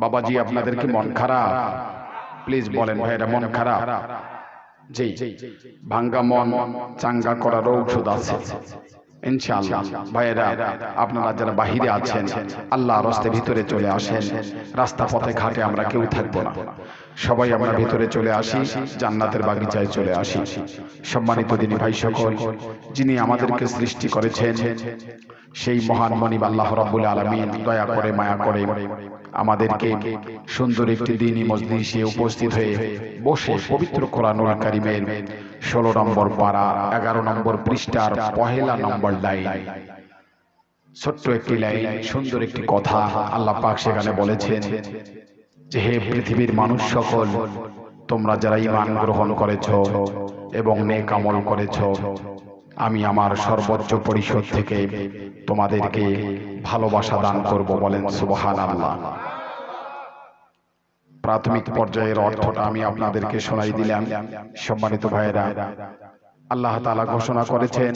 বাবাজি আপনাদের কি মন খারাপ? প্লিজ বলেন ভাইরা, মন খারাপ? জি, ভাঙ্গা মন চাঙ্গা করার ঔষধ আছে ইনশাআল্লাহ। ভাইয়েরা, আপনারা যারা বাহিরে আছেন, আল্লাহর রাস্তায় ভিতরে চলে আসেন। রাস্তা পথে ঘাটে আমরা কেউ থাকবো না, সবাই আমরা ভিতরে চলে আসি, জান্নাতের বাগিচায় চলে আসি। সম্মানিত দিনী ভাই সকল, যিনি আমাদেরকে সৃষ্টি করেছেন, সেই মহান মনিব আল্লাহ রাব্বুল আলামিন দয়া করে মায়া করে আমাদেরকে সুন্দর একটি দ্বীনি মজলিসে উপস্থিত হয়ে বসে পবিত্র কোরআনুল কারীমের 16 নম্বর পারা 11 নম্বর পৃষ্ঠার পহেলা নম্বর লাইন, ছোট্ট একটি লাইন, সুন্দর একটি কথা আল্লাহ পাক সেখানে বলেছেন যে, হে পৃথিবীর মানুষ সকল, তোমরা যারা ঈমান গ্রহণ করেছো এবং নেক আমল করেছো, আমি আমার সর্বোচ্চ পরিষদ থেকে তোমাদেরকে ভালোবাসা দান করব। বলেন সুবহানাল্লাহ। প্রাথমিক পর্যায়ের অর্থটা আমি আপনাদেরকে শোনাই দিলাম। সম্মানিত ভাইয়েরা, আল্লাহ তাআলা ঘোষণা করেছেন,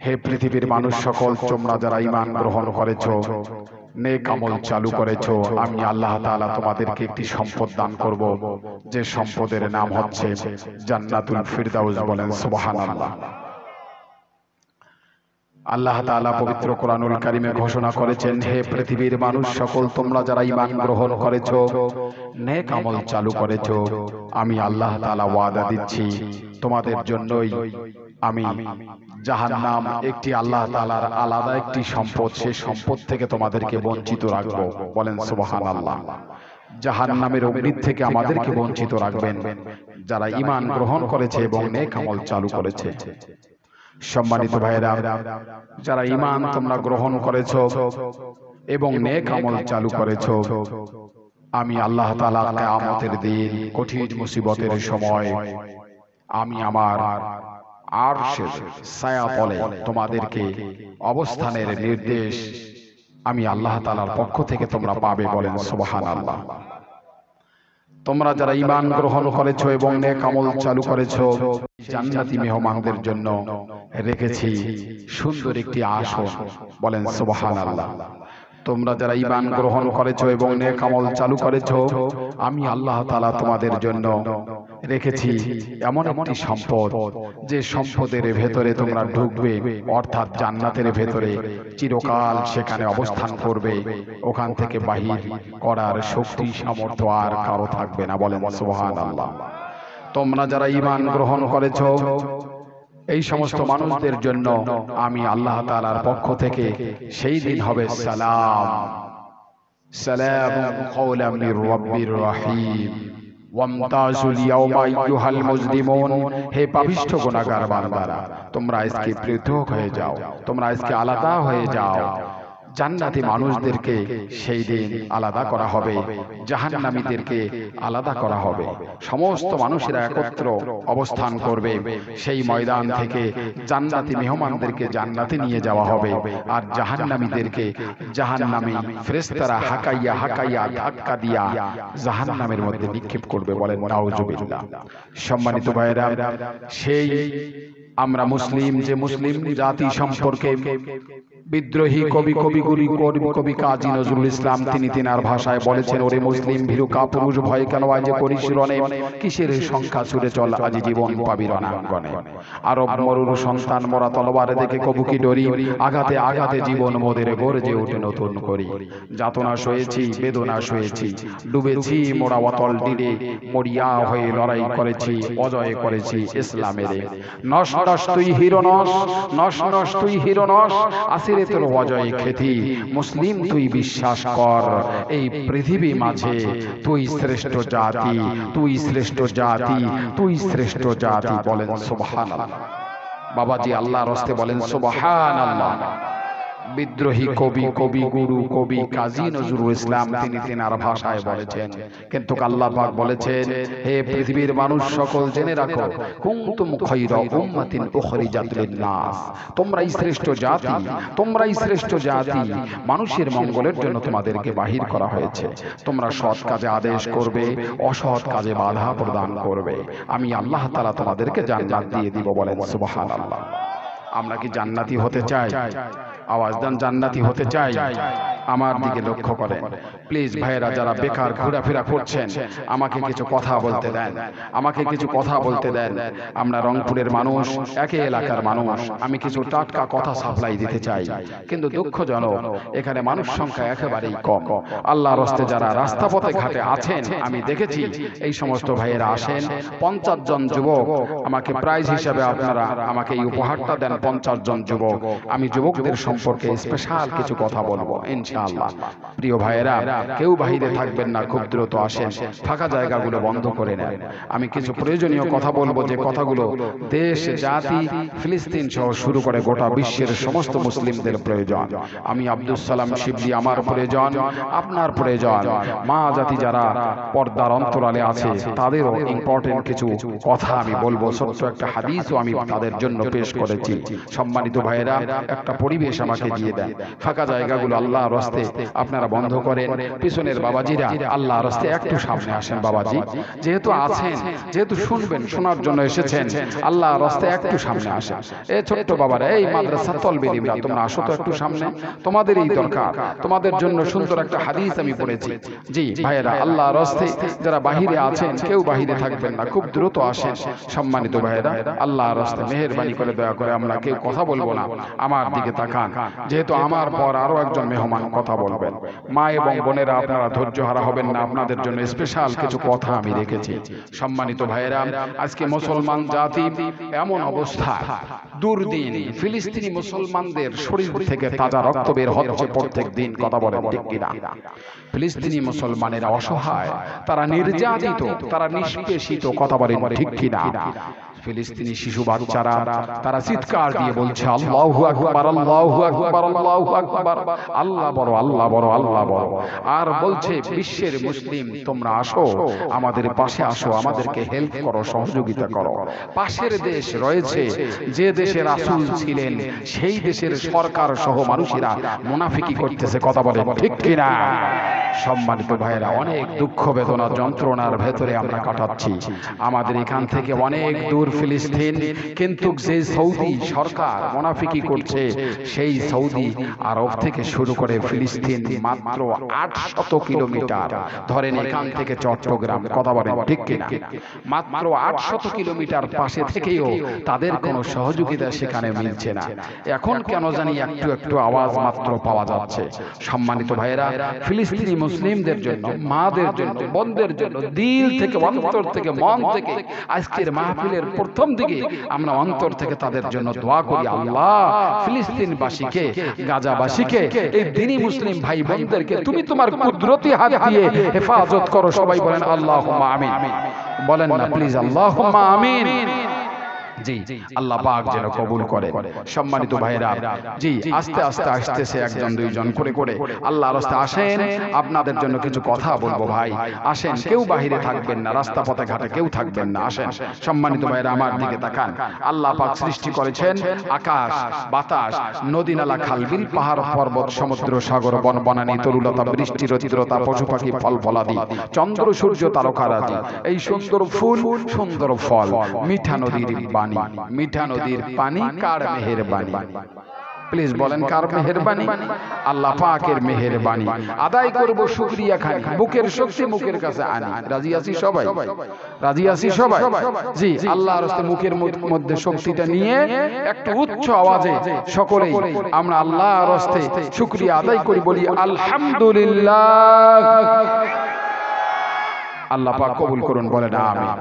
হে পৃথিবীর মানুষ সকল, তোমরা যারা ঈমান গ্রহণ করেছো, নেক আমল চালু করেছো, আমি আল্লাহ তাআলা তোমাদেরকে একটি সম্পদ দান করব, যে সম্পদের নাম হচ্ছে জান্নাতুল ফিরদাউস। বলেন সুবহানাল্লাহ। আল্লাহ তাআলা পবিত্র কোরআনুল কারীমে ঘোষণা করেছেন, হে পৃথিবীর মানুষ সকল, তোমরা যারা ঈমান গ্রহণ করেছো, নেক আমল চালু করেছো, আমি আল্লাহ তাআলা ওয়াদা দিচ্ছি তোমাদের জন্যই আমি জাহান্নাম, একটি আল্লাহ তাআলার আলাদা একটি সম্পদ, সেই সম্পদ থেকে তোমাদেরকে বঞ্চিত রাখবো। বলেন সুবহানাল্লাহ। জাহান্নামের অগ্নি থেকে আমাদেরকে বঞ্চিত রাখবেন যারা ঈমান গ্রহণ করেছে এবং নেক আমল চালু করেছে। সম্মানিত ভাইয়েরা, যারা ঈমান তোমরা গ্রহণ করেছো এবং নেক আমল চালু করেছো, আমি আল্লাহ তাআলা কিয়ামতের দিন কঠিন মুসিবতের সময় আমি আমার আরশের ছায়াতলে তোমাদেরকে অবস্থানের নির্দেশ আমি আল্লাহ তাআলার পক্ষ থেকে তোমরা পাবে। বলেন সুবহানাল্লাহ। তোমরা যারা ঈমান গ্রহণ করেছো এবং নেক আমল চালু করেছো, জান্নাতি মেহমানদের জন্য রেখেছি সুন্দর একটি আসন। বলেন সুবহানাল্লাহ। তোমরা যারা ঈমান গ্রহণ করেছো এবং নেক আমল চালু করেছো, আমি আল্লাহ তাআলা তোমাদের জন্য রেখেছি এমন একটি সম্পদ, যে সম্পদের ভেতরে তোমরা ঢুকবে, অর্থাৎ জান্নাতের ভেতরে চিরকাল সেখানে অবস্থান করবে, ওখান থেকে বাহির করার শক্তি সামর্থ্য আর কারো থাকবে না। বলেন সুবহানাল্লাহ। তোমরা যারা ঈমান গ্রহণ করেছো, এই সমস্ত মানুষদের জন্য আমি আল্লাহ তাআলার পক্ষ থেকে সেই দিন হবে সালাম, সালামুন কাওলাম মির রাব্বির রহিম ওয়ামতাজুল ইয়াওমা আইয়ুহাল মুজরিমুন। হে পাপিষ্ঠ গুনাহগার বান্দারা, তোমরা আজকে পৃথক হয়ে যাও, তোমরা আজকে আলাদা হয়ে যাও। জান্নাতি মানুষদেরকে সেই দিন আলাদা করা হবে, জাহান্নামীদেরকে আলাদা করা হবে। সমস্ত মানুষেরা একত্র অবস্থান করবে, সেই ময়দান থেকে জান্নাতি মেহমানদেরকে জান্নাতে নিয়ে যাওয়া হবে, আর জাহান্নামীদেরকে জাহান্নামী ফেরেশতারা হাকাইয়া হাকাইয়া ধাক্কা দিয়া জাহান্নামের মধ্যে নিক্ষেপ করবে। বলেন নাউজুবিল্লাহ। সম্মানিত ভাইয়েরা, সেই আমরা মুসলিম, যে মুসলিম জাতি সম্পর্কে বিদ্রোহী কবি কাজী নজরুল ইসলাম তিনি তিনার ভাষায় বলেছেন, ওরে মুসলিম ভীরু কাপুরুষ, ভয় কেন আজ করিস রণে, কিসের সংখ্যা ছুড়ে চল আজি জীবন পাবি রণাঙ্গনে। আরব মরুর সন্তান মোরা তলবারে দেখে কবু কি ডরি, আঘাতে আঘাতে জীবন মোদের গর্জে উঠে নতুন করি। যাতনা সয়েছি বেদনা সয়েছি, ডুবেছি মোরা অতল তীরে, মরিয়া হয়ে লড়াই করেছি, অজয় করেছি ইসলামের। নস নস তুই হিরো নস, নস নস তুই হিরো নস, আসিরে তোর অজয় খ্যাতি, মুসলিম তুই বিশ্বাস কর এই পৃথিবী মাঝে তুই শ্রেষ্ঠ জাতি, তুই শ্রেষ্ঠ জাতি, তুই শ্রেষ্ঠ জাতি। বলেন সুবহানাল্লাহ। বাবাজি আল্লাহর রাস্তে বলেন সুবহানাল্লাহ। বিদ্রোহী কবি গুরু কবি কাজী নজরুল ইসলাম তিনি তিনার ভাষায় বলেছেন, কিন্তু আল্লাহ পাক বলেছেন, হে পৃথিবীর মানুষ সকল, জেনে রাখো, কুনতুম খায়রা উম্মাতিন উখরিজাত লিন-নাস, তোমরাই শ্রেষ্ঠ জাতি, তোমরাই শ্রেষ্ঠ জাতি, মানুষের মঙ্গলের জন্য তোমাদেরকে বাহির করা হয়েছে। তোমরা সৎ কাজে আদেশ করবে, অসৎ কাজে বাধা প্রদান করবে, আমি আল্লাহ তাআলা তোমাদেরকে জান্নাত দিয়ে দিব। বলেন সুবহানাল্লাহ। আমরা কি জান্নাতি হতে চাই? আওয়াজ দেন জান্নাতি হতে চাই। আমার দিকে লক্ষ্য করেন প্লিজ ভাইয়েরা, যারা বেকার ঘোরাফেরা করছেন আমাকে কিছু কথা বলতে দেন, আমাকে কিছু কথা বলতে দেন। আমরা রংপুরের মানুষ, একই এলাকার মানুষ, আমি কিছু টাটকা কথা সাপ্লাই দিতে চাই, কিন্তু দুঃখজনক এখানে মানুষ সংখ্যা একেবারেই কম। আল্লাহর রাস্তে যারা রাস্তা পথে ঘাটে আছেন আমি দেখেছি এই সমস্ত ভাইয়েরা আসেন, 50 জন যুবক আমাকে প্রাইজ হিসাবে আপনারা আমাকে এই উপহারটা দেন, 50 জন যুবক। আমি যুবকদের সম্পর্কে স্পেশাল কিছু কথা বলবো ইনশাআল্লাহ। প্রিয় ভাইয়েরা, কেউ বাহিরে থাকবেন না, খুব দ্রুত আসেন, ফাঁকা জায়গাগুলো বন্ধ করে নেন। আমি কিছু প্রয়োজনীয় কথা বলবো, যে কথাগুলো দেশ জাতি ফিলিস্তিন সহ শুরু করে গোটা বিশ্বের সমস্ত মুসলিমদের প্রয়োজন। আমি আব্দুল সালাম শিবলি, আমার প্রয়োজন, আপনার প্রয়োজন, মা জাতি যারা পর্দার অন্তরালে আছে তাদেরও ইম্পর্টেন্ট কিছু কথা আমি বলবো। ছোট্ট একটা হাদিসও আমি তাদের জন্য পেশ করেছি। সম্মানিত ভাইয়েরা, একটা পরিবেশ আমাকে দিয়ে দেন, ফাঁকা জায়গাগুলো আল্লাহর রাস্তে আপনারা বন্ধ করেন। পিছনের বাবাজিরা আল্লাহর রাস্তে একটু সামনে আসেন। বাবাজি যেহেতু আছেন, যেহেতু শুনবেন, শোনার জন্য এসেছেন, আল্লাহর রাস্তে একটু সামনে আসেন। এই ছোট্ট বাবারা, এই মাদ্রাসা তলবে ইমরা, তোমরা আসো তো একটু সামনে, তোমাদেরই দরকার, তোমাদের জন্য সুন্দর একটা হাদিস আমি পড়েছি। জি ভাইয়েরা, আল্লাহর রাস্তে যারা বাহিরে আছেন কেউ বাহিরে থাকবেন না, খুব দ্রুত আসেন। সম্মানিত ভাইয়েরা, আল্লাহর রাস্তে মেহেরবানি করে দয়া করে আমরা কেউ কথা বলবো না, আমার দিকে তাকান, যেহেতু আমার পর আরো একজন মেহমান কথা বলবেন। মা এবং বোনেরা আপনারা ধৈর্য হারা হবেন না, আপনাদের জন্য স্পেশাল কিছু কথা আমি রেখেছি। সম্মানিত ভাইয়েরা, আজকে মুসলমান জাতি এমন অবস্থা, দুর্দিন ফিলিস্তিনি মুসলমানদের শরীর থেকে তাজা রক্ত বের হচ্ছে প্রত্যেক দিন, কথা বলেন ঠিক কিনা? ফিলিস্তিনি মুসলমানেরা অসহায়, তারা নির্যাতিত, তারা নিষ্পেষিত, কথা বলেন ঠিক কিনা? ফিলিস্তিনি শিশু বাচ্চারা তারা চিৎকার দিয়ে বলছে আল্লাহু আকবার, আল্লাহু আকবার, আল্লাহু আকবার, আল্লাহ বড়, আল্লাহ বড়, আল্লাহ বড়। আর বলছে বিশ্বের মুসলিম তোমরা আসো, আমাদের পাশে আসো, আমাদেরকে হেল্প করো, সহযোগিতা করো। পাশের দেশ রয়েছে, যে দেশে রাসূল ছিলেন সেই দেশের সরকার সহ মানুষেরা মুনাফিকি করতেছে, কথা বলে ঠিক কিনা? সম্মানিত ভাইয়েরা, অনেক দুঃখ বেদনা যন্ত্রণার ভেতরে আমরা কাটাচ্ছি। আমাদের এখান থেকে অনেক দূর ফিলিস্তিন, কিন্তু যে সৌদি সরকার মুনাফিকি করছে সেই সৌদি আরব থেকে শুরু করে ফিলিস্তিন মাত্র 800 কিলোমিটার, ধরেন এখান থেকে চট্টগ্রাম, কথা বলেন ঠিক কিনা? মাত্র 800 কিলোমিটার পাশে থেকেও তাদের কোনো সহযোগিতা সেখানে মিলছে না। এখন কেন জানি একটু একটু আওয়াজ মাত্র পাওয়া যাচ্ছে। সম্মানিত ভাইয়েরা, ফিলিস্তিনি মুসলিমদের জন্য, মাদের জন্য, বোনদের জন্য দিল থেকে, অন্তর থেকে, মন থেকে আজকের মাহফিলের প্রথম দিকে আমরা অন্তর থেকে তাদের জন্য দোয়া করি, আল্লাহ ফিলিস্তিনবাসীকে, গাজাবাসীকে, এই দিনী মুসলিম ভাই বোনদেরকে তুমি তোমার কুদরতি হাত দিয়ে হেফাজত করো। সবাই বলেন আল্লাহুম্মা আমিন, বলেন না প্লিজ আল্লাহুম্মা আমিন। জি আল্লাহ পাক যেন কবুল করে। সম্মানিত ভাইরা, জি আস্তে আস্তে আসতেছে একজন দুইজন করে করে, আল্লাহর রাস্তায় আসেন, আপনাদের জন্য কিছু কথা বলবো। ভাই আসেন, কেউ বাহিরে থাকবেন না, রাস্তা পথে ঘাটে কেউ থাকবেন না, আসেন। সম্মানিত ভাইরা, আমার দিকে তাকান। আল্লাহ পাক সৃষ্টি করেছেন আকাশ, বাতাস, নদী, নালা, খাল, বিল, পাহাড়, পর্বত, সমুদ্র, সাগর, বন, বনানী, তরুলতা, বৃষ্টি, রৌদ্রতা, পশু পাখি, ফল ফলাদি, চন্দ্র, সূর্য, তারকারাজি, এই সুন্দর ফুল, সুন্দর ফল, মিঠা নদীর পানি, মিঠা নদীর পানি কার মেহেরবানি? প্লিজ বলেন কার মেহেরবানি? আল্লাহ পাকের মেহেরবানি। আদায় করব শুকরিয়া খানি, বুকের শক্তি মুখের কাছে আনি। রাজি আছি সবাই? রাজি আছি সবাই? জি, আল্লাহর রাস্তে মুখের মধ্যে শক্তিটা নিয়ে একটু উচ্চ আওয়াজে সকলেই আমরা আল্লাহর রাস্তে শুকরিয়া আদায় করি, বলি আলহামদুলিল্লাহ। আল্লাহ পাক কবুল করুন, বলেন আমিন।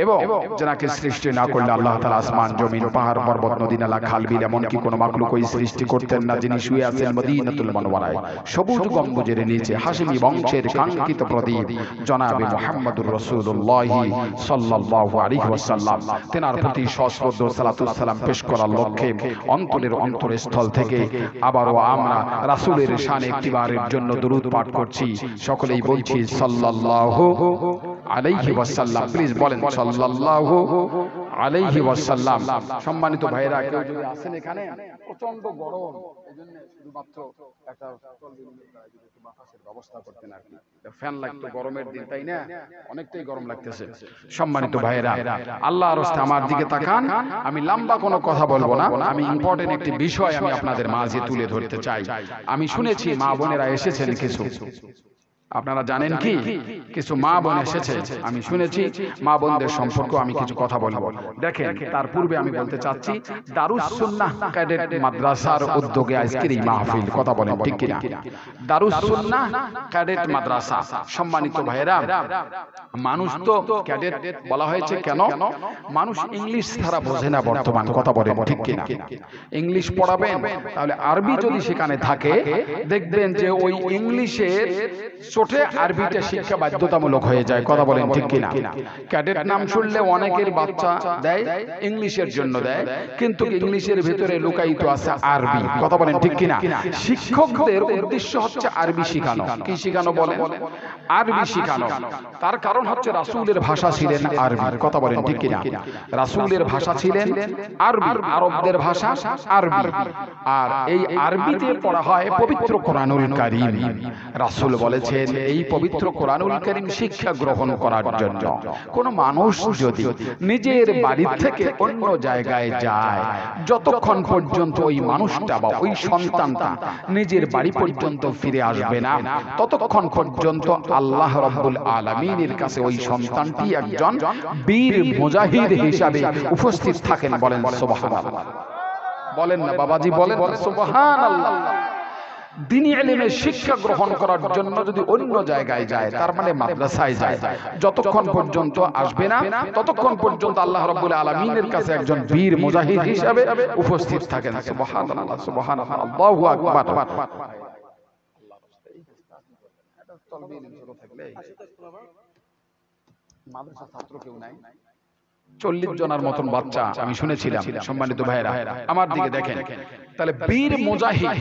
এবং যাকে সৃষ্টি না করলে আল্লাহ তাআলা আসমান, জমিন, পাহাড়, পর্বত, নদী, নালা, খাল, বিল, এমনকি কোনো মাখলুকই সৃষ্টি করতেন না, যিনি শুয়ে আছেন মদিনাতুল মুনাওয়ারায় সবুজ গম্বুজের নিচে, হাশিমি বংশের কাঙ্ক্ষিত প্রদীপ জনাবে মুহাম্মদুর রাসূলুল্লাহ সাল্লাল্লাহু আলাইহি ওয়াসাল্লাম, তেনার প্রতি সশ্রদ্ধ সালাতুস সালাম পেশ করার লক্ষ্যে অন্তরের অন্তরস্থল থেকে আবারও আমরা রাসূলের শানে একটিবারের জন্য দরুদ পাঠ করছি। সকলেই বলছি সাল্লাল্লাহু আলাইহি ওয়াসাল্লাম। প্লিজ বলেন সাল্লাল্লাহু আলাইহি ওয়াসাল্লাম। সম্মানিত ভাইরা, কেউ যদি আসেন এখানে, প্রচন্ড গরম, এজন্য শুধুমাত্র একটা একটু বাতাসের ব্যবস্থা করতেন আর কি, ফ্যান লাগতো গরমের দিন, তাই না? অনেকটাই গরম লাগতেছে। সম্মানিত ভাইরা, আল্লাহর রাস্তে আমার দিকে তাকান। আমি লম্বা কোনো কথা বলবো না, আমি ইম্পর্টেন্ট একটি বিষয় আমি আপনাদের মাঝে তুলে ধরতে চাই। আমি শুনেছি মা বোনেরা এসেছেন কিছু, আপনারা জানেন কি কিছু মা বোন এসেছে, আমি শুনেছি মা বোনদের সম্পর্কে আমি কিছু কথা বলবো। দেখেন, তার পূর্বে আমি বলতে চাচ্ছি দারুস সুন্নাহ ক্যাডেট মাদ্রাসার উদ্যোগে আজকের এই মাহফিল, কথা বলেন ঠিক কিনা? দারুস সুন্নাহ ক্যাডেট মাদ্রাসা। সম্মানিত ভাইরা, মানুষ তো ক্যাডেট বলা হয়েছে কেন? মানুষ ইংলিশ ছাড়া বোঝে না বর্তমান, কথা বলেন ঠিক কিনা? ইংলিশ পড়াবেন, তাহলে আরবি যদি সেখানে থাকে, দেখবেন যে ওই ইংলিশের চোটে আরবিটা শিক্ষা বাধ্যতামূলক হয়ে যায়, কথা বলেন ঠিক কিনা? ক্যাডেট নাম শুনলে অনেকের বাচ্চা দেয় ইংলিশের জন্য দেয়, কিন্তু ইংলিশের ভিতরে লুকায়িত আছে আরবি, কথা বলেন ঠিক কিনা? শিক্ষকদের উদ্দেশ্য হচ্ছে আরবি শিখানো। কি শিখানো বলেন? আরবি শিখানো। তার কারণ হচ্ছে রাসূলের ভাষা ছিলেন আরবি, কথা বলেন ঠিক কিনা? রাসূলের ভাষা ছিলেন আরবি, আরবদের ভাষা আরবি, আর এই আরবিতে পড়া হয় পবিত্র কোরআনুল কারীম। রাসূল বলেছেন এই পবিত্র কোরআনুল কারীম শিক্ষা গ্রহণ করার জন্য কোন মানুষ যদি নিজের বাড়ি থেকে অন্য জায়গায় যায়, যতক্ষণ পর্যন্ত ওই মানুষটা বা ওই সন্তানটা নিজের বাড়ি পর্যন্ত ফিরে আসবে না, ততক্ষণ পর্যন্ত আল্লাহ রাব্বুল আলামিনের কাছে ওই সন্তানটি একজন বীর মুজাহিদ হিসাবে উপস্থিত থাকেন। বলেন সুবহানাল্লাহ। বলেন না বাবাজি, বলেন সুবহানাল্লাহ। দ্বীনি ইলমের শিক্ষা গ্রহণ করার জন্য যদি অন্য জায়গায় যায়, তার মানে মাদ্রাসায় যায়, যতক্ষণ পর্যন্ত আসবে না ততক্ষণ পর্যন্ত আল্লাহ রাব্বুল আলামিনের কাছে একজন বীর মুজাহিদ হিসাবে উপস্থিত থাকেন। সুবহানাল্লাহ, সুবহানাল্লাহ, আল্লাহু আকবার। মাদ্রাসা ছাত্র কেউ নাই, 40 জনের মতন বাচ্চা আমি শুনেছিলাম। সম্মানিত ভাইরা, আমার দিকে দেখেন, তাহলে বীর মুজাহিদ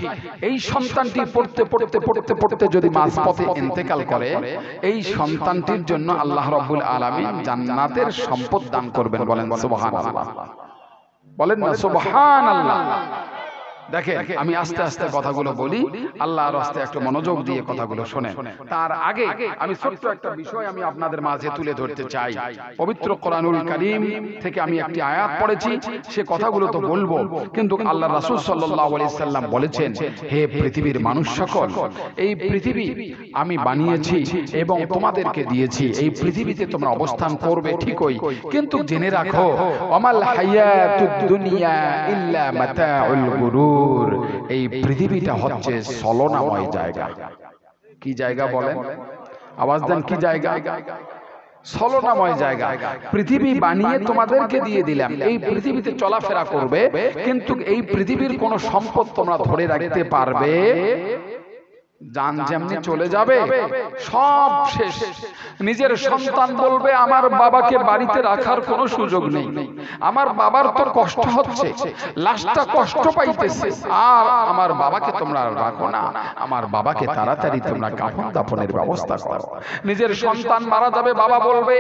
এই সন্তানটি পড়তে পড়তে পড়তে পড়তে যদি মাঝপথে ইন্তেকাল করে, এই সন্তানটির জন্য আল্লাহ রাব্বুল আলামিন জান্নাতের সম্পদ দান করবেন। বলেন সুবহানাল্লাহ, বলেন না সুবহানাল্লাহ। দেখেন, আমি আস্তে আস্তে কথাগুলো বলি, আল্লাহর রাস্তে একটু মনোযোগ দিয়ে কথাগুলো শোনেন। তার আগে আমি ছোট্ট একটা বিষয় আমি আপনাদের মাঝে তুলে ধরতে চাই। পবিত্র কোরআনুল কারীম থেকে আমি একটি আয়াত পড়েছি, সে কথাগুলো তো বলবো, কিন্তু আল্লাহ রাসূল সাল্লাল্লাহু আলাইহি সাল্লাম বলেছেন, হে পৃথিবীর মানুষ সকল, এই পৃথিবী আমি বানিয়েছি এবং তোমাদেরকে দিয়েছি, এই পৃথিবীতে তোমরা অবস্থান করবে ঠিকই, কিন্তু জেনে রাখো আমাল হায়াতুদ দুনিয়া ইল্লা মাতাউল গুরুর, এই পৃথিবীটা হচ্ছে ছলনাময় জায়গা। কি জায়গা বলেন? আওয়াজ দেন, কি জায়গা? ছলনাময় জায়গা। পৃথিবী বানিয়ে তোমাদেরকে দিয়ে দিলাম, এই পৃথিবীতে চলাফেরা করবে, কিন্তু এই পৃথিবীর কোন সম্পদ তোমরা ধরে রাখতে পারবে? জান যেমনি চলে যাবে সব শেষ। নিজের সন্তান বলবে আমার বাবাকে বাড়িতে রাখার কোনো সুযোগ নেই, আমার বাবার তো কষ্ট হচ্ছে, লাশটা কষ্ট পাইতেছে, আর আমার বাবাকে তোমরা রাখো না, আমার বাবাকে তাড়াতাড়ি তোমরা কাফন দাফনের ব্যবস্থা করো। নিজের সন্তান মারা যাবে, বাবা বলবে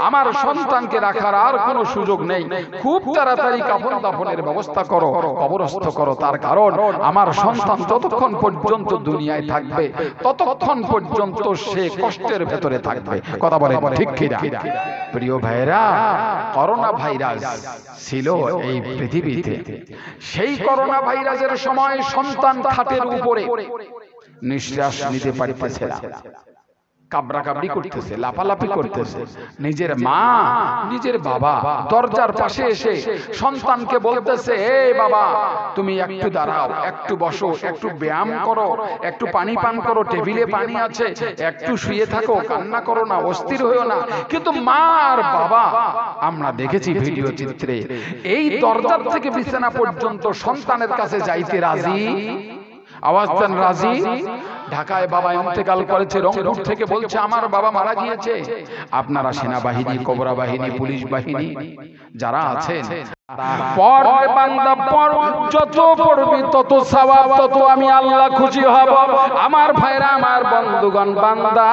আমার সন্তানকে রাখার আর কোনো সুযোগ নেই, খুব তাড়াতাড়ি কাফন দাফনের ব্যবস্থা করো, কবরস্থ করো, তার কারণ আমার সন্তান যতক্ষণ পর্যন্ত দুনিয়ায় থাকবে ততক্ষণ পর্যন্ত সে কষ্টের ভেতরে থাকবে। কথা বলে ঠিক কিনা? প্রিয় ভাইরা, করোনা ভাইরাস ছিল এই পৃথিবীতে, সেই করোনা ভাইরাসের সময় সন্তান খাটের উপরে নিঃশ্বাস নিতে পারতেছে না, কাবরাকাবরি করতেছে, লাফালাফি করতেছে। নিজের মা, নিজের বাবা দরজার পাশে এসে সন্তানকে বলতেছে, এই বাবা তুমি একটু দাঁড়াও, একটু বসো, একটু ব্যায়াম করো, একটু পানি পান করো, টেবিলে পানি আছে, একটু শুয়ে থাকো, কান্না করো না, অস্থির হইও না। কিন্তু মা আর বাবা, আমরা দেখেছি ভিডিও চিত্রে, এই দরজার থেকে বিছানা পর্যন্ত সন্তানের কাছে যাইতে রাজি আওয়াজ দেন রাজি। ঢাকায় বাবা ইন্তেকাল করেছে, রংপুর থেকে বলছে আমার বাবা মারা গিয়েছে। আপনারা সেনাবাহিনী, কোবরা বাহিনী, পুলিশ বাহিনী যারা আছেন, পড় বান্দা পড়, যত পড়বি তত সওয়াব, তত আমি আল্লাহ খুশি হব। আমার ভাইরা, আমার বন্ধুগণ, বান্দা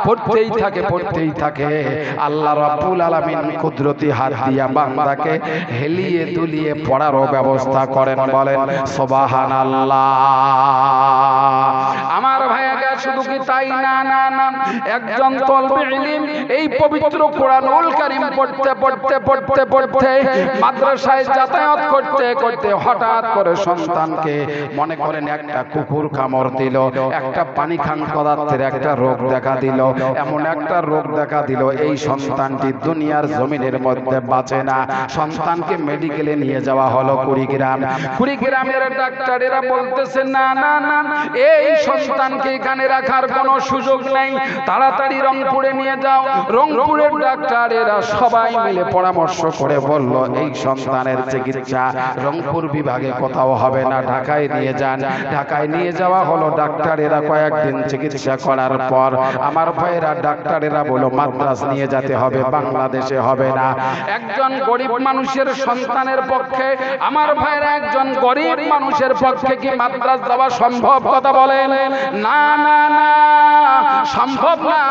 পড়তেই থাকে, পড়তেই থাকে। আল্লাহ রাব্বুল আলামিন কুদরতি হাত দিয়া বান্দাকে হেলিয়ে দুলিয়ে পড়ারও ব্যবস্থা করেন। বলেন সুবহানাল্লাহ। আমার ভাইয়াকে শুধু কি তাই না, না না, একজন তলবে ইলম এই পবিত্র কোরআনুল কারীম পড়তে পড়তে পড়তে পড়তে মাদ্রাসায় যাতায়াত করতে করতে হঠাৎ করে সন্তানকে, মনে করেন একটা কুকুর কামড় দিল, একটা পানি খান পদার্থের একটা রোগ দেখা দিল, এমন একটা রোগ দেখা দিল এই সন্তানটি দুনিয়ার জমিনের মধ্যে বাঁচে না। সন্তানকে মেডিকেলে নিয়ে যাওয়া হলো কুড়িগ্রাম। কুড়িগ্রামের ডাক্তারেরা বলতেছে না না না, এই সন্তানকে এখানে রাখার কোনো সুযোগ নেই, তাড়াতাড়ি রংপুরে নিয়ে যাও। রংপুরের ডাক্তারেরা সবাই মিলে পরামর্শ করে বলল এই সন্তানের চিকিৎসা রংপুর বিভাগে কোথাও হবে না, ঢাকায় নিয়ে যান। ঢাকায় নিয়ে যাওয়া হলো। ডাক্তারেরা কয়েকদিন চিকিৎসা করার পর আমার ভাইয়েরা, ডাক্তারেরা বলল মাদ্রাজ নিয়ে যেতে হবে, বাংলাদেশে হবে না। একজন গরিব মানুষের সন্তানের পক্ষে, আমার ভাইয়েরা, একজন গরিব মানুষের পক্ষে কি মাদ্রাজ যাওয়া সম্ভব? কথা বলেন না না না, সম্ভব না।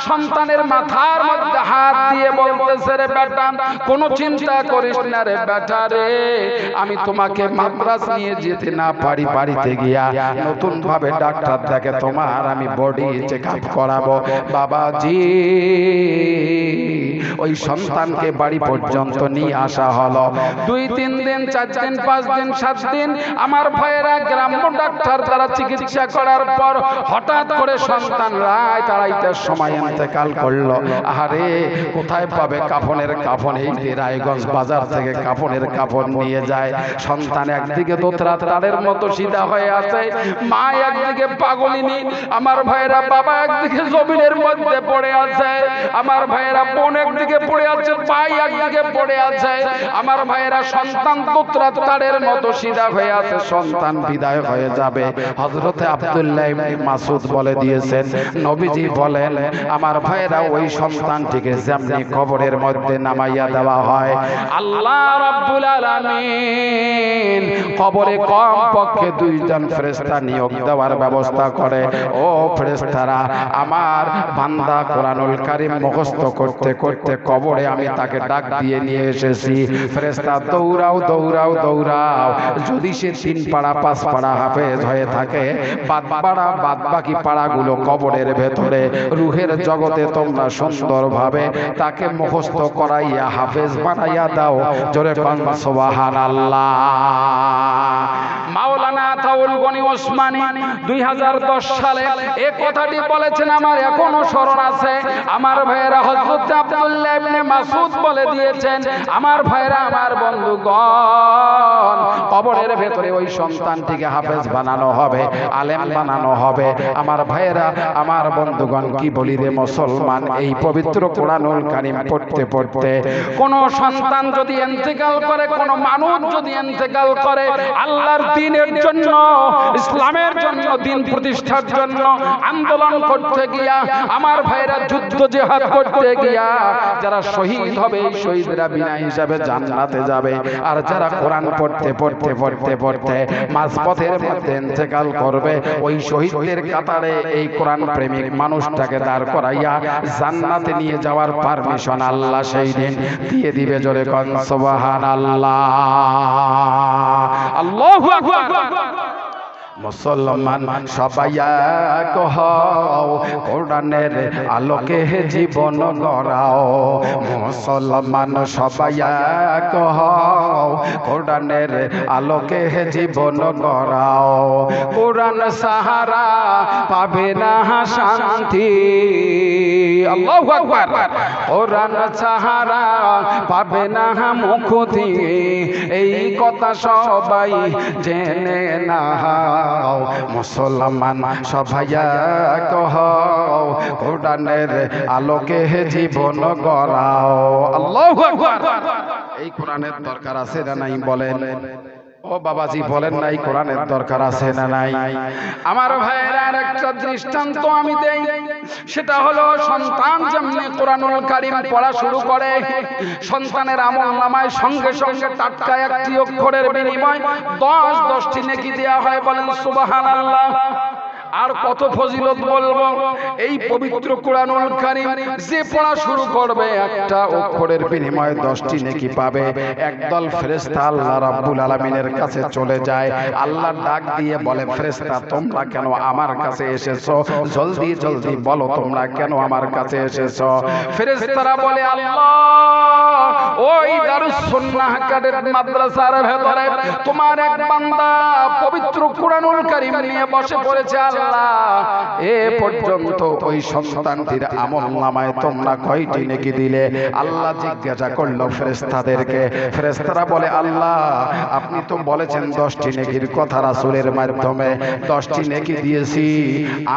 সন্তানের মাথার মধ্যে হাত দিয়ে বলতেছে রে বেটা, কোনো চিন্তা করিস না রে বেটা রে, আমি তোমাকে মাদ্রাজ নিয়ে যেতে না পারি, বাড়িতে গিয়া নতুন ভাবে ডাক্তার দেখে তোমার আমি বডি চেকআপ করাবো। বাবাজি, ওই সন্তানকে বাড়ি পর্যন্ত নিয়ে আসা হলো। 2-3 দিন, 4 দিন, 5 দিন, 7 দিন আমার ভাইয়েরা গ্রাম্য ডাক্তার দ্বারা চিকিৎসা করার পর হঠাৎ করে সন্তান রাত 2:30টার সময় ইন্তেকাল করলো। আরে কোথায় পাবে কাফনের কাফন? এই যে রায়গঞ্জ বাজার থেকে কাফনের কাফন নিয়ে যায়। সন্তান একদিকে দোতরা তারের মতো সিধা হয়ে আছে, মা একদিকে পাগলিনী, আমার ভাইয়েরা বাবা একদিকে জমিনের মধ্যে পড়ে আছে, আমার ভাইয়েরা বোন একদিকে পড়ে আছে, ভাই একদিকে পড়ে আছে, আমার ভাইয়েরা সন্তান দোতরা তারের মতো সিধা হয়ে আছে। সন্তান বিদায় হয়ে যাবে। হযরতে আব্দুল্লাহ ইবনে মাসউদ বলে দিয়েছেন, নবীজি বলেন আমার ভাইয়েরা ওই সন্তানটিকে যেমনি কবরের মধ্যে নামাইয়া দেওয়া হয়, আল্লাহ রাব্বুল আলামিন কবরে কম পক্ষে 2 জন ফেরেশতা নিয়োগ দেওয়ার ব্যবস্থা করে। ও ফেরেশতারা, আমার বান্দা কোরআনুল কারীম মুখস্থ করতে করতে কবরে আমি তাকে ডাক দিয়ে নিয়ে এসেছি। ফেরেশতা দৌড়াও দৌড়াও দৌড়াও, যদি সে 3 পারা 5 পারা হাফেজ হয়ে থাকে, বাদ বাকি পাড়াগুলো কবরের ভেতরে রূহের জগতে তোমরা সুন্দরভাবে তাকে মুখস্থ করাইয়া হাফেজ বানাইয়া দাও। জোরে কোন সুবহানাল্লাহ। মাওলানা আতাউল গনি ওসমানী 2010 সালে এই কথাটি বলেছেন, আমার এখনো স্মরণ আছে। আমার ভাইয়েরা হযরত আব্দুল্লাহ ইবনে মাসউদ বলে দিয়েছেন, আমার ভাইয়েরা, আমার বন্ধুগণ, কবরের ভেতরে ওই সন্তানটিকে হাফেজ বানানো হবে, আলেম বানানো হবে। আমার ভাইয়েরা, আমার বন্ধুগণ, কি বলি রে মুসলমান, এই পবিত্র কোরআনুল কারীম পড়তে পড়তে কোন সন্তান যদি ইন্তেকাল করে, কোন মানুষ যদি ইন্তেকাল করে, আল্লাহর দ্বীনের জন্য, ইসলামের জন্য, দ্বীন প্রতিষ্ঠার জন্য আন্দোলন করতে গিয়া, আমার ভাইয়েরা যুদ্ধ জিহাদ করতে গিয়া যারা শহীদ হবে, এই শহীদরা বিনা হিসাবে জান্নাতে যাবে। আর যারা কোরআন পড়তে পড়তে পড়তে পড়তে মাঝপথের মধ্যে ইন্তেকাল করবে, ওই শহীদদের কাতারে এই কোরআন প্রেমিক মানুষটাকে দাঁড় করাইয়া জান্নাতে নিয়ে যাওয়ার পারমিশন আল্লাহ সেই দিন দিয়ে দিবে। জোরে কোন সুবহানাল্লাহ। আল্লাহু আকবার। মুসলমান সবাই এক হও, কোরআনের আলোকে জীবন গড়াও। মুসলমান সবাই এক হও, কোরআনের আলোকে জীবন গড়াও। কোরআন সাহারা পাবে না শান্তি, আল্লাহু আকবার। কোরআন সাহারা পাবে না মুক্তি, এই কথা সবাই জেনে নাও। মুসলমান সবাই এক হও, কোরআনের আলোকে জীবন গড়াও। আল্লাহু আকবার। এই কোরআনের দরকার আছে না নাই বলেন? ও বাবাজি বলেন নাই কোরআনের দরকার আছে না নাই? আমার ভাইয়েরা একটা দৃষ্টান্ত আমি দেই, সেটা হলো সন্তান যেমনি কোরআনুল কারীম পড়া শুরু করে, সন্তানের আমলনামায় সঙ্গে সঙ্গে টাটকা একটি অক্ষরের বিনিময় 10টি নেকি দেয়া হয়। বলেন সুবহানাল্লাহ। আর কত ফজিলত বলবো, এই পবিত্র কোরআনুল কারীম যে পড়া শুরু করবে একটা অক্ষরের বিনিময়ে 10টি নেকি পাবে। একদল ফেরেশতা আল্লাহ রাব্বুল আলামিনের কাছে চলে যায়, আল্লাহ ডাক দিয়ে বলে, ফেরেশতা তোমরা কেন আমার কাছে এসেছো? জলদি জলদি বলো তোমরা কেন আমার কাছে এসেছো? ফেরেশতারা বলে, আল্লাহ ওই দারুস সুন্নাহ ক্যাডেট মাদ্রাসার ভেতরে তোমার এক বান্দা পবিত্র কোরআনুল কারীম নিয়ে বসে পড়েছে। এ পর্যন্ত ওই সন্তানটির আমলনামায় তোমরা কয়টি নেকি দিলে? আল্লাহ জিজ্ঞাসা করলো ফেরেশতাদেরকে। ফেরেশতারা বলে, আল্লাহ আপনি তো বলেছেন 10টি নেকির কথা, রাসূলের মাধ্যমে 10টি নেকি দিয়েছি,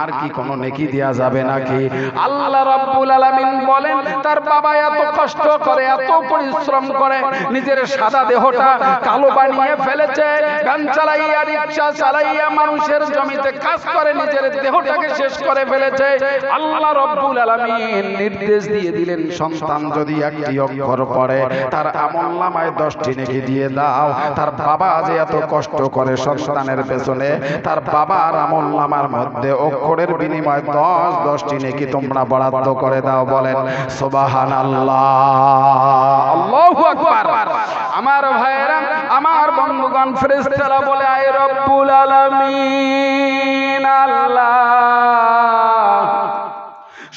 আর কি কোনো নেকি দেয়া যাবে নাকি? আল্লাহ রাব্বুল আলামিন বলেন, তার বাবা এত কষ্ট করে, এত পরিশ্রম করে, নিজের সাদা দেহটা কালো বানিয়ে ফেলেছে, গান চালাইয়া রিকশা চালাইয়া মানুষের জমিতে কাজ করে নিজের দেহটাকে শেষ করে ফেলেছে। আল্লাহ রাব্বুল আলামিন নির্দেশ দিয়ে দিলেন, সন্তান যদি একটি অক্ষর পড়ে তার আমলনামায় 10টি নেকি দিয়ে দাও। তার বাবা যে এত কষ্ট করে সন্তানের পেছনে, তার বাবার আমলনামার মধ্যে অক্ষরের বিনিময়ে 10টি নেকি তোমরা বরাদ্দ করে দাও। বলেন সুবহানাল্লাহ, আল্লাহু আকবার। আমার ভাইয়েরা, আমার বন্ধুগণ, ফেরেশতারা বলে, আয় রব্বুল আলামিন আল্লাহ,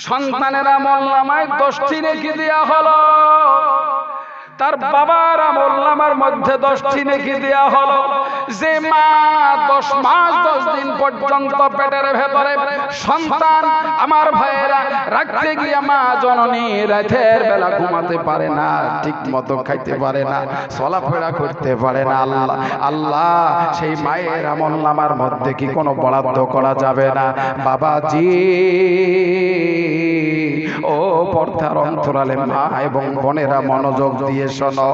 সন্তানের আমলনামায় 10টি নেকি দেয়া হলো, তার বাবার আমলনামার মধ্যে 10টি নেকি দেয়া হলো। যে মা 10 মাস 10 দিন পর্যন্ত পেটের ভেতরে সন্তান, আমার ভাইয়েরা, রাখতে গিয়ে মা জননী রাতের বেলা ঘুমাতে পারে না, ঠিক মতো খাইতে পারে না, চলাফেরা করতে পারে না, আল্লাহ সেই মায়ের আমলনামার মধ্যে কি কোনো বরাদ্দ করা যাবে না? বাবাজি ও পর্দার অন্তরালে মা এবং বোনেরা মনোযোগ দিয়ে শোনো,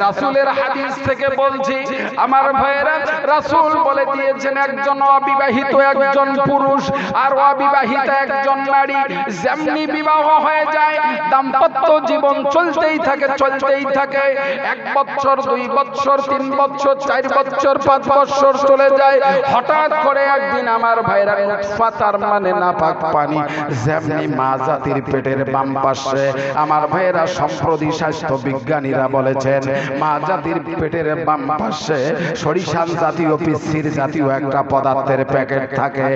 রাসূলের হাদিস থেকে বলছি আমার ভাইয়েরা, রাসূল বলে দিয়েছেন, একজন অবিবাহিত একজন পুরুষ আর অবিবাহিতা একজন নারী যেমনি বিবাহ হয়ে যায়, দাম্পত্য জীবন চলতেই থাকে, চলতেই থাকে, 1 বছর 2 বছর 3 বছর 4 বছর 5 বছর চলে যায়, হঠাৎ করে একদিন আমার ভাইয়েরা নুতফা, তার মানে নাপাক পানি, যেমনি মা জাতির পেটের বাম পাশে, আমার ভাইয়েরা সম্প্রতি স্বাস্থ্য বিজ্ঞানীরা বলেছেন মা জাতির পেটের বাম পাশে সরিষান জাতীয়, পিচ্ছির জাতীয় একটা পদার্থের প্যাকেট থাকে।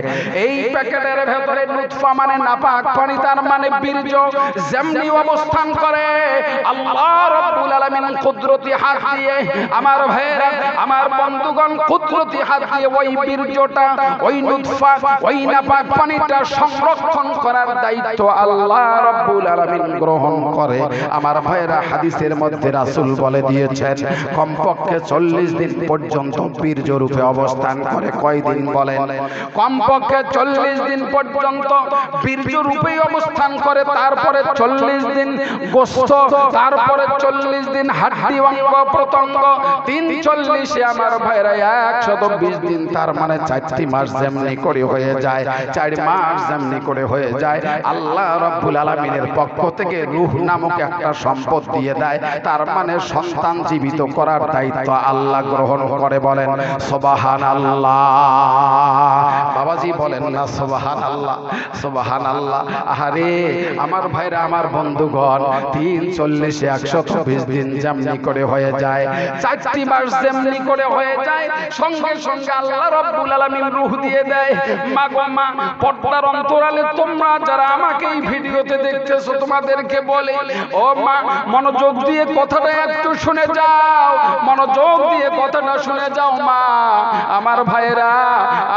এই প্যাকেটের ভেতরে নুতফা মানে নাপাক পানি, তার মানে বীর্য, যেমনি অবস্থান করে আল্লাহ রাব্বুল আলামিন কুদরতি হাত দিয়ে, আমার ভাইয়েরা, আমার বন্ধুগণ, কুদরতি হাত দিয়ে ওই বীর্যটা, ওই নুতফা, ওই নাপাক পানিটা সংরক্ষণ করার দায়িত্ব আল্লাহ রাব্বুল আলামিন গ্রহণ করে। আমার ভাইয়েরা, হাদিসের মধ্যে রাসূল বলে দিয়েছেন কমপক্ষে 40 দিন পর্যন্ত বীর্য রূপে অবস্থান করে। কয়দিন বলেন? কমপক্ষে 40 দিন পর্যন্ত বীর্য রূপে অবস্থান করে, তারপরে 40 দিন গোশত, তারপরে 40 দিন হাড্ডি অঙ্গ প্রত্যঙ্গ, 340 আমার ভাইরা 120 দিন, তার মানে 4টি মাস যেমনি করে হয়ে যায়, 4 মাস যেমনি করে হয়ে যায়, আল্লাহ রাব্বুল আলামিনের পক্ষ থেকে রূহ নামক একটা সম্পদ দিয়ে দেয়, তার মানে সন্তান জীবিত করার দায়িত্ব আল্লাহ গ্রহণ করে। বলেন সুবহানাল্লাহ। বাবাজি বলেন না সুবহানাল্লাহ, সুবহানাল্লাহ। আরে আমার ভাইরা, আমার বন্ধুগণ, 340 120 দিন যেমনি করে হয়ে যায়, 4টি মাস যেমনি করে হয়ে যায়, সঙ্গে সঙ্গে আল্লাহ রাব্বুল আলামিন রূহ দিয়ে দেয়। মা গো মা, পর্দার অন্তরালে তোমরা যারা আমাকে এই ভিডিওতে দেখতেছো, তোমাদেরকে বলে, ও মা, মনোযোগ দিয়ে কথাটা একটু শুনে যাও, মনোযোগ দিয়ে কথাটা শুনে যাও মা। আমার ভাইরা,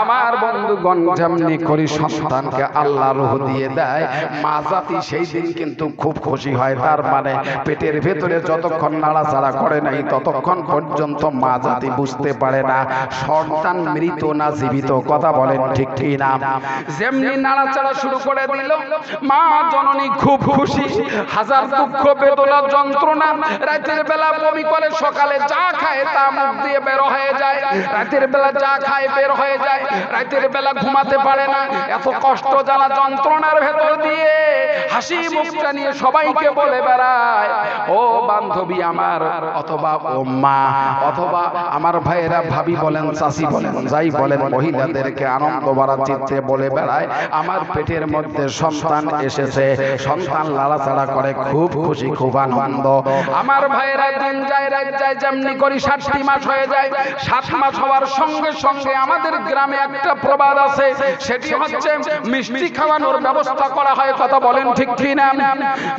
আমার বন্ধুগণ, যেমনি করে সন্তানকে আল্লাহ রূহ দিয়ে দেয়, মা জাতি সেই দিন কিন্তু খুব খুশি হয়। তার মানে পেটের ভেতরে যতক্ষণ নাড়াচাড়া করে নাই ততক্ষণ পর্যন্ত মা জাতি বুঝতে পারে না সন্তান মৃত না জীবিত। কথা বলেন ঠিক কি না? যেমনি নাড়াচাড়া শুরু করে দিল, মা জননী খুব খুশি। হাজার দুঃখ বেদনা যন্ত্রণা, রাতের বেলা বমি করে, সকালে যা খায় তা মুখ দিয়ে বের হয়ে যায়, রাতের বেলা যা খায় বের হয়ে যায়, রাতের বেলা ঘুমাতে পারে না। এত কষ্ট জ্বালা যন্ত্রণার ভেতর দিয়ে হাসি মুখটা নিয়ে সবাইকে বলে বেড়ায়, ও বান্ধবী আমার, অথবা ও মা, অথবা আমার ভাইয়েরা, ভাবি বলেন, চাচি বলেন, যাই বলেন, মহিলাদেরকে আনন্দ ভরা চিত্তে বলে বেড়ায়, আমার পেটের মধ্যে সন্তান এসেছে। সন্তান লাড়াচাড়া করে, খুব খুশি, খুব আনন্দ। আমার ভাইয়েরা দিন যায় রাত যায়, যেমনি করি 7টি মাস হয়ে যায়। 7 মাস হওয়ার সঙ্গে সঙ্গে আমাদের গ্রামে একটা প্রবাদ আছে, সেটি হচ্ছে মিষ্টি খাওয়ানোর ব্যবস্থা করা হয়। কথা বলেন ঠিক কি না?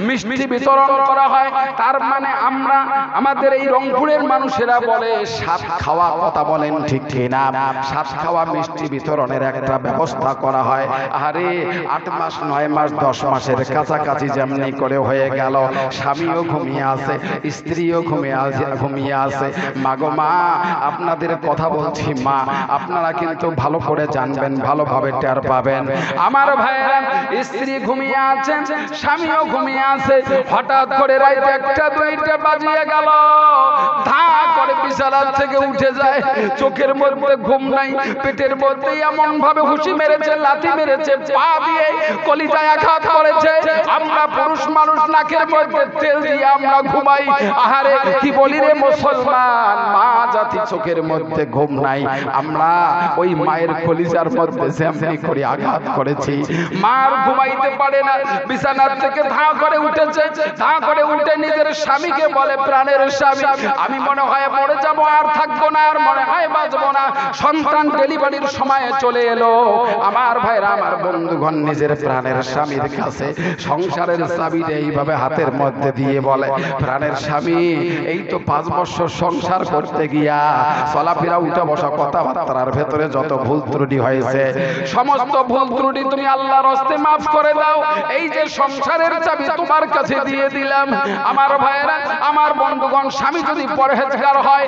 মিষ্টি বিতরণ করা হয়। তার মানে আমরা, আমাদের এই রংপুরের মানুষেরা বলে সাত খাওয়া। কথা বলেন ঠিক কি না? সাত খাওয়া মিষ্টি বিতরণের একটা ব্যবস্থা করা হয়। আরে 8 মাস 9 মাস 10 মাসের কাছাকাছি যেমনি করে হয়ে গেল, স্বামীও ঘুমিয়ে আছে, স্ত্রীও ঘুমিয়ে আছে। মাগো মা, আপনাদের কথা বলছি মা, আপনারা কিন্তু ভালো করে জানবেন, ভালোভাবে টের পাবেন। আমার ভাইয়েরা, স্ত্রী ঘুমিয়ে আছেন, স্বামীও ঘুমিয়ে আছে। হঠাৎ করে রাত 1টা 2টা বাজিয়ে গেল, ধা করে বিছানা থেকে উঠে যায়। চোখের মধ্যে ঘুম নাই, পেটের মধ্যে এমন ভাবে হুঁশি মেরেছে, লাথি মেরেছে, পা দিয়ে কলিজায় আঘাত করেছে। আমরা পুরুষ মানুষ নাকের মধ্যে তেল দিয়ে আমরা ঘুমাই। আহারে কি বলি রে মুসলমান, মা জাতি চোখের মধ্যে ঘুম নাই। আমরা ওই মায়ের কলিজার মধ্যে যেমনি করে আঘাত করেছি, মার ঘুমাইতে পারে না, বিছানার থেকে ধা করে উঠেছে। ধা করে উঠে নিজের স্বামীকে বলে, প্রাণের স্বামী, আমি মনে হয় মরে যাবো, আর থাকবো না, আর মনে হয় বাঁচবো না। সন্তান ডেলিভারির সময় চলে এলো। আমার ভাইরা, আমার বন্ধুগণ, নিজের প্রাণের স্বামীর কাছে সংসারের চাবিটা এইভাবে হাতের মধ্যে দিয়ে বলে, প্রাণের স্বামী, এই তো 5 বছর সংসার করতে গিয়া চলাফেরা, উঠা বসা, কথাবার্তার ভেতরে যত ভুল ত্রুটি হয়েছে, সমস্ত ভুল ত্রুটি তুমি আল্লাহর হস্তে মাফ করে দাও। এই যে সংসারের চাবি তোমার কাছে দিয়ে দিলাম। আমার ভাইরা, আমার বন্ধুগণ, স্বামী যদি পরহেজগার হয়,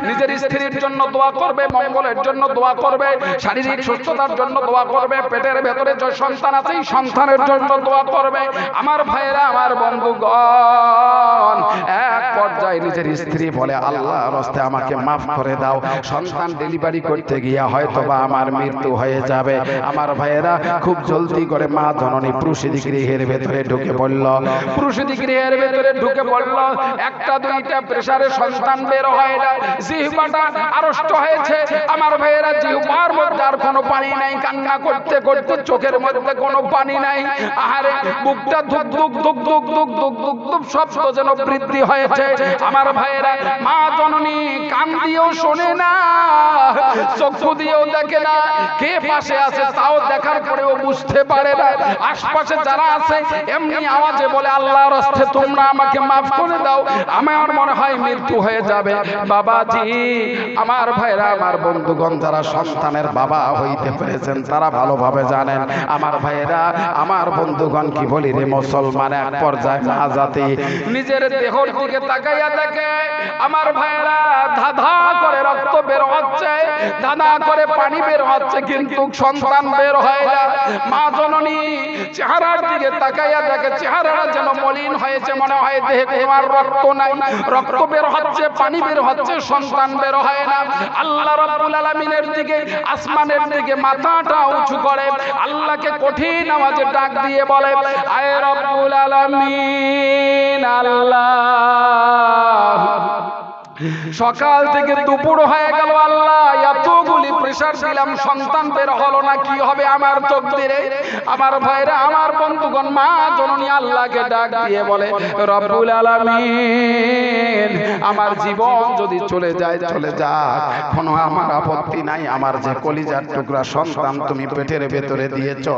নিজের স্ত্রীর জন্য দোয়া করবে, মঙ্গলের জন্য দোয়া করবে, শারীরিক সুস্থতার জন্য দোয়া করবে, পেটের ভেতরে যে সন্তান আছে এই সন্তানের জন্য দোয়া করবে। আমার ভাইরা, আমার বন্ধুগণ, এক পর্যায়ে নিজের স্ত্রী বলে, আল্লাহর হস্তে আমাকে মাফ করে দাও, সন্তান ডেলিভারি করতে গিয়া হয়তোবা আমার মৃত্যু হয়ে যাবে। আমার ভাইয়েরা, খুব জলদি করে মা জননী প্রসূতি গৃহের ভেতরে ঢুকে পড়ল। প্রসূতি গৃহের ভেতরে ঢুকে পড়ল, 1টা 2টা প্রেসারে সন্তান বের হয় না, জিহ্বাটা আড়ষ্ট হয়েছে। আমার ভাইয়েরা, জিহ্বার মধ্যে আর কোনো পানি নাই, কান্না করতে করতে চোখের মধ্যে কোনো পানি নাই। আহারে, বুকটা ধুক ধুক ধুক ধুক ধুক ধুক ধুক ধুক শব্দ যেন বৃদ্ধি হয়েছে। আমার ভাইয়েরা, মা জননী কান দিয়েও শোনে না, চক্ষু দিয়েও দেখে না, কে পাশে আছে তাও দেখার পরেও বুঝতে পারে না। আশপাশে যারা আছে এমনি আওয়াজে বলে, আল্লাহর হস্তে তোমরা আমাকে মাফ করে দাও, আমার মনে হয় মৃত্যু হয়ে যাবে। বাবাজি, আমার ভাইরা, আমার বন্ধুগণ, যারা সন্তানের বাবা হইতে পেরেছেন তারা ভালোভাবে জানেন। আমার ভাইরা, আমার বন্ধুগণ, কি বলি রে মুসলমান, এক পর্যায়ে মা জাতি নিজের দেহর দিকে তাকাইয়া দেখে, আমার ভাইরা, ধাঁধা করে রক্ত বের হচ্ছে, ধাঁধা করে পানি বের হচ্ছে, কিন্তু সন্তান বের হয় না। মা জননী চেহারার দিকে তাকাইয়া দেখে, চেহারাটা যেন মলিন হয়েছে, মনে হয় দেহে কোনো আর রক্ত নাই। রক্ত বের হচ্ছে, পানি বের হচ্ছে, সন্তান বের হয় না। আল্লাহ রাব্বুল আলামিনের দিকে, আসমানের দিকে মাথাটা উঁচু করে আল্লাহকে কঠিন আওয়াজে ডাক দিয়ে বলে, আয় রাব্বুল আলামিন, আল্লাহ, সকাল থেকে দুপুর হয়ে গেল, আল্লাহ এতগুলি প্রেসার দিলাম, সন্তান বের হলো না, কি হবে আমার তকদিরে? আমার ভাইরা, আমার বন্ধুগণ, মা জননী আল্লাহকে ডাক দিয়ে বলে, রব্বুল আলামিন, আমার জীবন যদি চলে যায় চলে যাক, কোনো আমার আপত্তি নাই। আমার যে কলিজার টুকরা সন্তান তুমি পেটের ভেতরে দিয়েছো,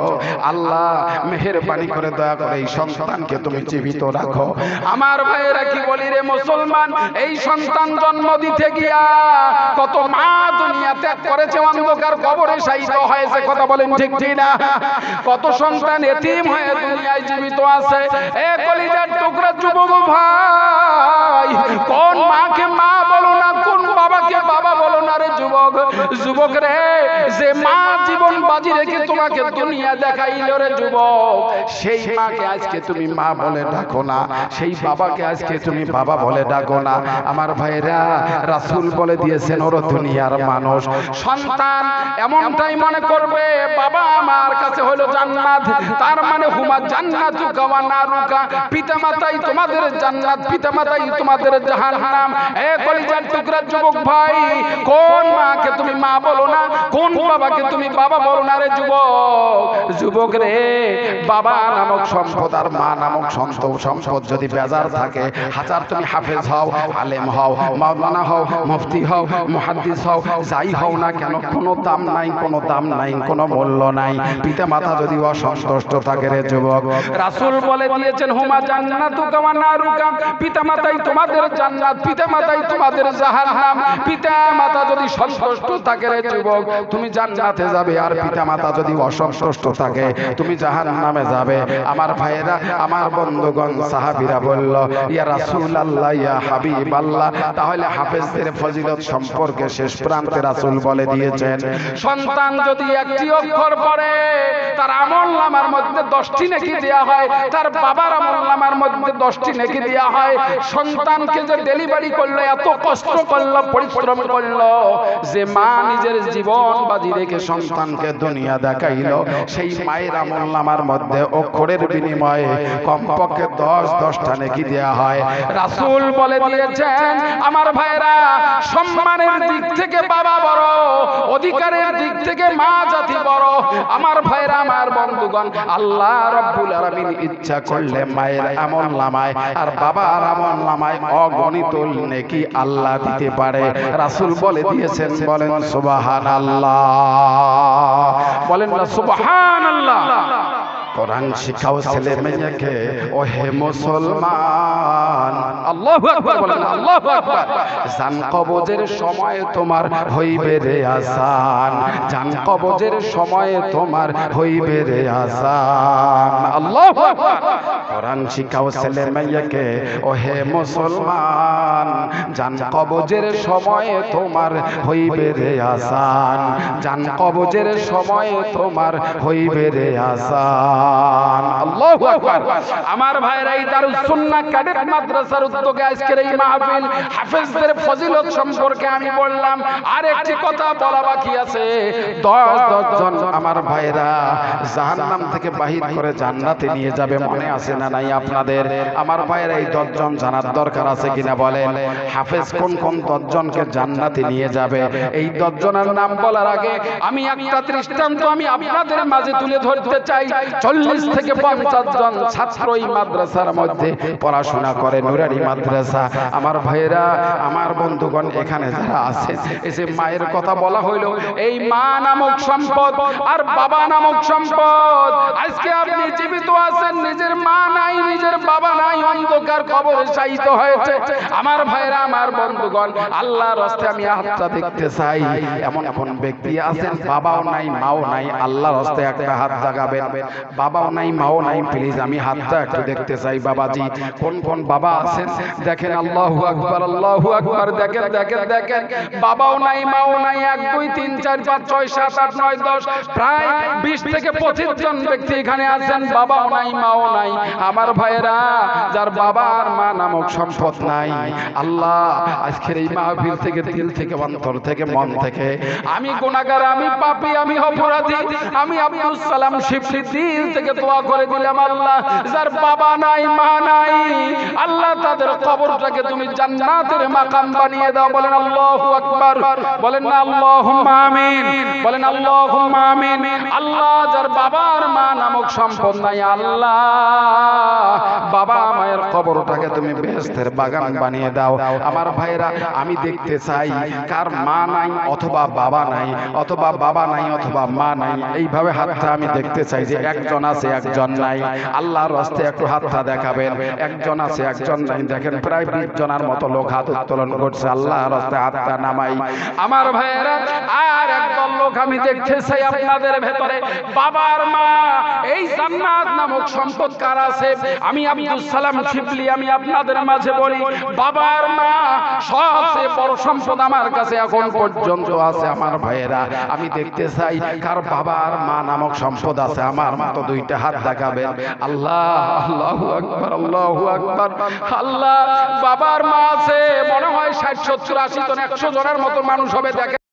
আল্লাহ মেহেরবানি করে দয়া করে এই সন্তানকে তুমি জীবিত রাখো। আমার ভাইরা, কি বলি রে মুসলমান, এই সন্তান জন্ম জন্ম দিতে গিয়া কত মা দুনিয়া ত্যাগ করেছে, অন্ধকার কবরে শায়িত হয়েছে, কথা বলেন ঠিক কিনা? কত সন্তান এতিম হয়ে দুনিয়ায় জীবিত আছে। এ কলিজার টুকরা যুবক ভাই, কোন মাকে মা বলো না, কোন বাবাকে বাবা বলো না রে যুবক। যুবক রে, যে মা জীবন বাজি রেখে তোমাকে দুনিয়া দেখাইল রে যুবক, সেই মাকে আজকে তুমি মা বলে ডাকো না, সেই বাবাকে আজকে তুমি বাবা বলে ডাকো না। আমার ভাইরা, রাসূল বলে দিয়েছেন ওর দুনিয়ার মানুষ সন্তান এমনটাই মনে করবে বাবা আমার কাছে হলো জান্নাত, তার মানে হুমা জান্নাতুকা ওয়া নারুকা, পিতামাতাই তোমাদের জান্নাত, পিতামাতাই তোমাদের জাহান্নাম। এ কলিজার টুকরা যুবক ভাই, কোন মাকে তুমি মা বলো না, কোন বাবাকে তুমি বাবা বলো না রে যুবক। যুবক রে, বাবা নামক সম্পদ আর মা নামক সম্পদ যদি বেজার থাকে, হাজার তুমি হাফেজ হও, আলেম হও, মাওলানা হও, মুফতি হও, মুহাদ্দিস হও, যাই হও না কেন, কোনো দাম নাই, কোনো দাম নাই, কোনো মূল্য নাই। পিতা মাতা যদি অসন্তুষ্ট থাকে রে যুবক, রাসূল বলে দিয়েছেন হুমা জান্নাতুকা ওয়া নারুকা, পিতা মাতাই তোমাদের জান্নাত, পিতা মাতাই তোমাদের জাহান্নাম। পিতা মাতা যদি সন্তুষ্ট থাকে রে যুবক, তুমি জান্নাতে যাবে, আর পিতা মাতা যদি অসন্তুষ্ট থাকে তুমি জাহান্নামে যাবে। আমার ভাইয়েরা, আমার বন্ধুগণ, সাহাবীরা বলল, ইয়া রাসূলুল্লাহ, ইয়া হাবিবাল্লাহ, তাহলে হাফেজদের ফজিলত সম্পর্কে শেষ প্রান্তে রাসূল বলে দিয়েছেন, সন্তান যদি একটি অক্ষর পড়ে তার আমলনামার মধ্যে 10টি নেকি দেয়া হয়, তার বাবার আমলনামার মধ্যে 10টি নেকি দেয়া হয়। সন্তানকে যে ডেলিভারি করলো, এত কষ্ট করলো, পরিশ্রম করলো, যে মা নিজের জীবন বাজি রেখে সন্তানকে দুনিয়া দেখাইলো, সেই মায়ের আমলনামার মধ্যে অক্ষরের বিনিময়ে কমপক্ষে 10টা নেকি দেয়া হয়। রাসূল বলে দিয়েছেন, আমার ভাইরা, সম্মানের দিক থেকে বাবা বড়, অধিকারের দিক থেকে মা জাতি বড়। আমার ভাইরা, আমার বন্ধুগণ, আল্লাহ রাব্বুল আলামিন ইচ্ছা করলে মায়ের আমলনামায় আর বাবার আমলনামায় অগণিত নেকি আল্লাহ দিতে পারে। রাসূল বলে দিয়েছেন, বলেন সুবহানাল্লাহ, বলেন না সুবহানাল্লাহ। কোরআন শিখাও ছেলে মেয়েকে, ও হে মুসলমান, আল্লাহু আকবার বলেন, আল্লাহু আকবার। জান কবজের সময় তোমার হইবে রে আসান, জান কবজের সময় তোমার হইবে রে আসান, আল্লাহু আকবার। কোরআন শিখাও ছেলে মেয়েকে, ও হে মুসলমান, জান কবজের সময় তোমার হইবে রে আসান, জান কবজের সময় তোমার হইবে রে আসান, আল্লাহু আকবার। আমার ভাইরা, এই দারুস সুন্নাহ ক্যাডেট মাদ্রাসার উদ্যোগে আজকের এই মাহফিল হাফেজদের ফজিলত সম্পর্কে আমি বললাম। আর একটি কথা বলা বাকি আছে, 10 জন আমার ভাইরা জাহান্নাম থেকে বাহির করে জান্নাতে নিয়ে যাবে, মনে আছে না নাই আপনাদের? আমার ভাইরা, এই 10 জন জানার দরকার আছে কিনা বলেন? হাফেজ কোন কোন 10 জনকে জান্নাতে নিয়ে যাবে? এই 10 জনের নাম বলার আগে আমি একটা দৃষ্টান্ত আমি আপনাদের মাঝে তুলে ধরতে চাই। 40 থেকে 50 জন ছাত্র এই মাদ্রাসার মধ্যে পড়াশোনা করে, নুরানি মাদ্রাসা। আমার ভাইরা, আমার বন্ধুগণ, এখানে যারা আছে, এই যে মায়ের কথা বলা হইলো, এই মা নামক সম্পদ আর বাবা নামক সম্পদ। আজকে আপনি জীবিত আছেন, নিজের মা নাই, নিজের বাবা নাই, অন্ধকার কবরে শায়িত হয়েছে। আমার ভাইরা, আমার বন্ধুগণ, আল্লাহর রাস্তায় আমি হাতটা দেখতে চাই। এমন এমন ব্যক্তি আছেন, বাবাও নাই, মাও নাই, আল্লাহর রাস্তায় একটা হাত জাগাবেন। বাবাও নাই, মাও নাই, প্লিজ আমি হাতটা একটু দেখতে চাই। বাবাজি, কোন কোন বাবা আছেন দেখেন। আল্লাহু আকবার, আল্লাহু আকবার। দেখেন দেখেন দেখেন, বাবাও নাই, মাও নাই। 1 2 3 4 5 6 7 8 9 10, প্রায় 20 থেকে 25 জন ব্যক্তি এখানে আছেন, বাবাও নাই, মাও নাই। আমার ভাইরা, যার বাবা আর মা নামক সম্পদ নাই, আল্লাহ আজকের এই মাহফিল থেকে, দিল থেকে, অন্তর থেকে, মন থেকে, আমি গুনাহগার, আমি পাপী, আমি অপরাধী, আমি আব্দুল সালাম শিবলি দিল থেকে দোয়া করে দিলাম, আল্লাহ যার বাবা নাই, মা নাই, আল্লাহ তাদের কবরটাকে তুমি জান্নাতের মাকাম বানিয়ে দাও। বলেন আল্লাহু আকবার, বলেন না আল্লাহুম্মা আমিন, বলেন আল্লাহুম্মা আমিন। আল্লাহ যার বাবা আর মা নামক সম্পদ নাই, আল্লাহ বাবা মায়ের কবরটাকে তুমি বেহেশতের বাগান বানিয়ে দাও। আমার ভাইরা আমি দেখতে চাই কার মা নাই অথবা বাবা নাই, অথবা বাবা নাই অথবা মা নাই, এইভাবে হাতটা আমি দেখতে চাই যে একজন আছে একজন নাই। আল্লাহর রাস্তায় একটু হাতটা দেখাবেন, একজন আছে একজন নাই। দেখেন প্রায় 20 জনের মতো লোক হাত উত্তোলন করছে। আল্লাহর রাস্তায় হাতটা নামাই। আমার ভাইয়েরা আর একদল লোক আমি দেখতে চাই আপনাদের ভেতরে বাবার মা এই জান্নাত নামক সম্পদ কার আছে? আমি আব্দুল সালাম শিবলি আমি আপনাদের মাঝে বলি, বাবার মা সবচেয়ে বড় সম্পদ আমার কাছে এখন পর্যন্ত আছে। আমার ভাইয়েরা আমি দেখতে চাই কার বাবার মা নামক সম্পদ আছে। আমার মতো দুইটা হাত দেখাবেন। আল্লাহ, আল্লাহু আকবার, আল্লাহু আকবার। আল্লাহ, বাবার মা আছে মনে হয় 60 70 80 জন 100 জনের মতো মানুষ হবে। দেখেন